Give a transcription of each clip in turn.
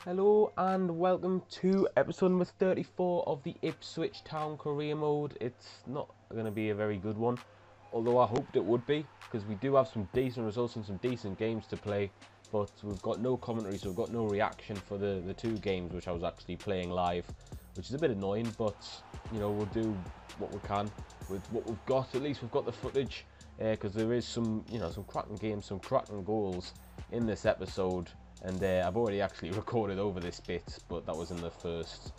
Hello and welcome to episode number 34 of the Ipswich Town Career Mode. It's not going to be a very good one, although I hoped it would be, because we do have some decent results and some decent games to play, but we've got no commentary, so we've got no reaction for the two games which I was actually playing live, which is a bit annoying, but you know, we'll do what we can with what we've got. At least we've got the footage, because there is some cracking games, some cracking goals in this episode. And I've already actually recorded over this bit, but that was in the first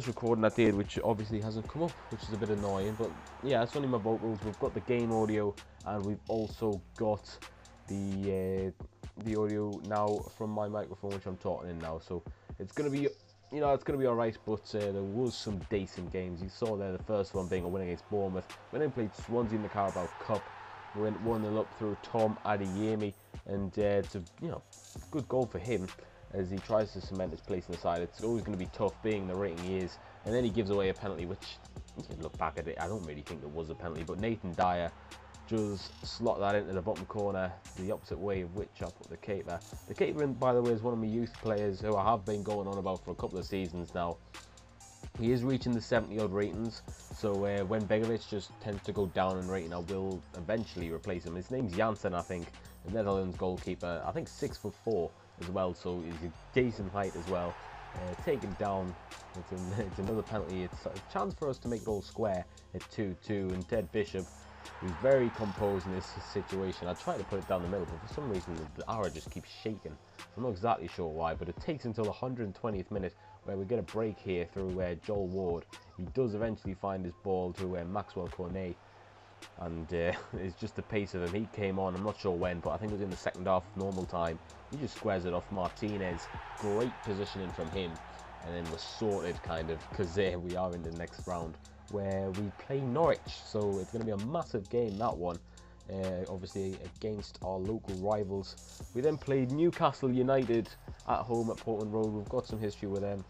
recording I did, which obviously hasn't come up, which is a bit annoying. But yeah, it's only my vocals. We've got the game audio, and we've also got the audio now from my microphone, which I'm talking in now. So it's gonna be, it's gonna be all right. But there was some decent games. You saw there the first one being a win against Bournemouth. We then played Swansea in the Karabakh Cup. We went 1-0 up through Tom Adeyemi, and it's a good goal for him as he tries to cement his place in the side. It's always going to be tough being the rating he is, and then he gives away a penalty, which you can look back at it, I don't really think it was a penalty, but Nathan Dyer just slot that into the bottom corner, the opposite way of which I put the keeper. The keeper, by the way, is one of my youth players who I have been going on about for a couple of seasons now. He is reaching the 70-odd ratings, so when Begovic just tends to go down in rating, I will eventually replace him. His name's Jansen, I think, the Netherlands goalkeeper. I think 6'4" as well, so he's a decent height as well. Taken down, it's another penalty. It's a chance for us to make it all square at 2-2, and Ted Bishop, who's very composed in this situation. I tried to put it down the middle, but for some reason the arrow just keeps shaking. I'm not exactly sure why, but it takes until the 120th minute where we get a break here through Joel Ward. He does eventually find his ball to Maxwell Cornet, and it's just the pace of him. He came on, I'm not sure when, but I think it was in the second half normal time. He just squares it off Martinez. Great positioning from him, and then we're sorted kind of, because we are in the next round where we play Norwich, so it's going to be a massive game, that one. Obviously against our local rivals. We then played Newcastle United at home at Portland Road. We've got some history with them.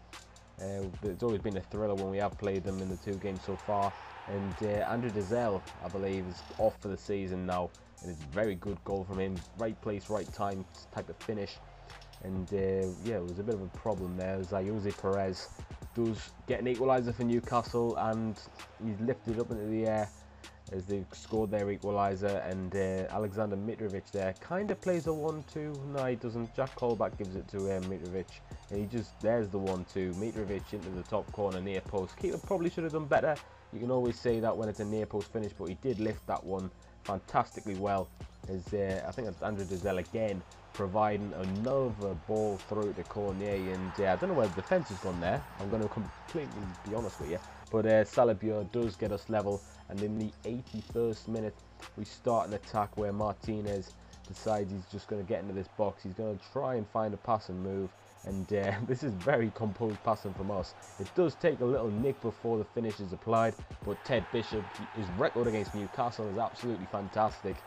It's always been a thriller when we have played them in the two games so far. And Andrew Dizelle, I believe, is off for the season now, and it's a very good goal from him. Right place, right time type of finish. And yeah, it was a bit of a problem there. Jose Perez does get an equaliser for Newcastle, and he's lifted up into the air as they've scored their equaliser, and Alexander Mitrovic there kind of plays a 1-2. No, he doesn't. Jack Colback gives it to Mitrovic, and there's the 1-2. Mitrovic into the top corner near post. Keeper probably should have done better. You can always say that when it's a near post finish, but he did lift that one fantastically well. As I think it's Andrew Dizelle again providing another ball through to Cornier, and I don't know where the defence has gone there. I'm going to completely be honest with you, but Salabure does get us level, and in the 81st minute we start an attack where Martinez decides he's just going to get into this box. He's going to try and find a pass and move, and this is very composed passing from us. It does take a little nick before the finish is applied, but Ted Bishop, his record against Newcastle is absolutely fantastic,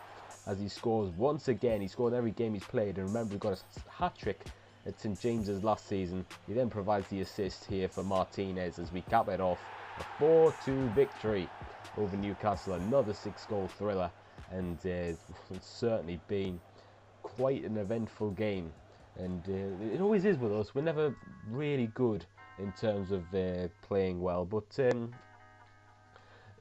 as he scores once again. He scored every game he's played, and remember, he got a hat-trick at St James's last season. He then provides the assist here for Martinez as we cap it off. A 4-2 victory over Newcastle, another 6-goal thriller, and it's certainly been quite an eventful game. And it always is with us. We're never really good in terms of playing well, but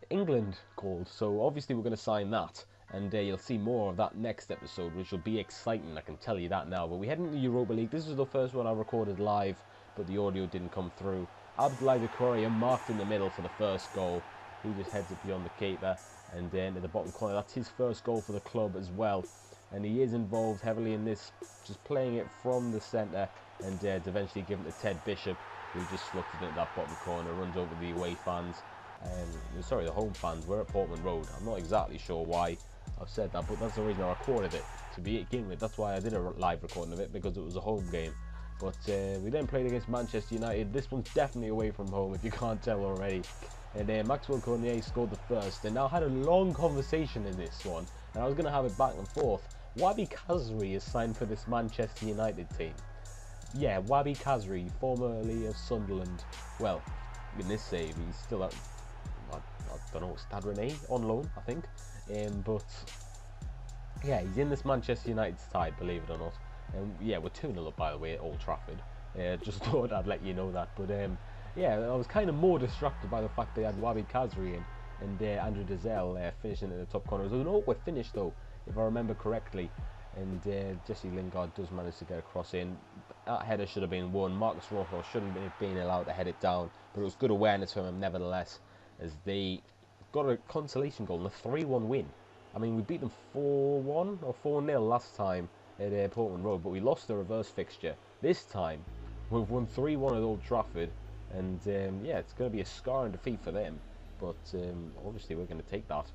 England called, so obviously we're going to sign that, and you'll see more of that next episode, which will be exciting, I can tell you that now. But we head into the Europa League. This is the first one I recorded live, but the audio didn't come through. Abdoulaye Doucouré marked in the middle for the first goal. He just heads it beyond the keeper, and then to the bottom corner. That's his first goal for the club as well, and he is involved heavily in this, just playing it from the centre, and eventually given to Ted Bishop, who just slugged it into that bottom corner, runs over the away fans. Sorry, the home fans. We're at Portland Road. I'm not exactly sure why I've said that, but that's the reason I recorded it to begin with. That's why I did a live recording of it, because it was a home game. But we then played against Manchester United. This one's definitely away from home, if you can't tell already. And Maxwell Cornet scored the first. And now I had a long conversation in this one, and I was going to have it back and forth. WAHBI KHAZRI is signed for this Manchester United team. Yeah, WAHBI KHAZRI, formerly of Sunderland. Well, in this save, he's still at, I don't know, Stade Rennais on loan, I think. But yeah, he's in this Manchester United side, believe it or not. And yeah, we're 2-0 up, by the way, at Old Trafford. Just thought I'd let you know that. But yeah, I was kind of more distracted by the fact they had WAHBI KHAZRI in and Andrew Dazelle finishing in the top corner. It was an awkward finish though, if I remember correctly. And Jesse Lingard does manage to get a cross in. That header should have been won. Marcus Rojo shouldn't have been allowed to head it down, but it was good awareness from him nevertheless, as they got a consolation goal and a 3-1 win. I mean, we beat them 4-1 or 4-0 last time at Portman Road, but we lost the reverse fixture. This time, we've won 3-1 at Old Trafford, and yeah, it's going to be a scarring defeat for them, but obviously we're going to take that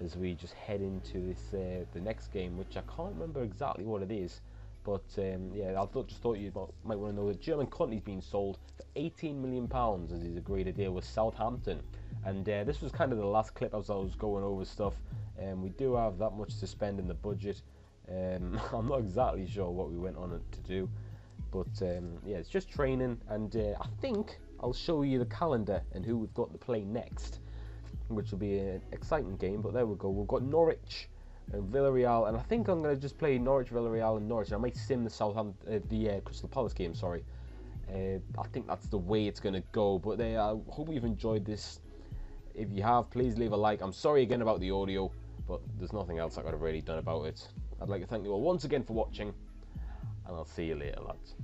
as we just head into this the next game, which I can't remember exactly what it is, but yeah, just thought you might want to know that German Conte's been sold for £18 million as he's agreed a deal with Southampton. And this was kind of the last clip as I was going over stuff. We do have that much to spend in the budget. I'm not exactly sure what we went on it to do, but yeah, it's just training, and I think I'll show you the calendar and who we've got to play next, which will be an exciting game. But there we go. We've got Norwich and Villarreal, and I think I'm going to just play Norwich, Villarreal, and Norwich. I might sim the Crystal Palace game. Sorry, I think that's the way it's going to go. But I hope you've enjoyed this. If you have, please leave a like. I'm sorry again about the audio, but there's nothing else I could have really done about it. I'd like to thank you all once again for watching, and I'll see you later, lads.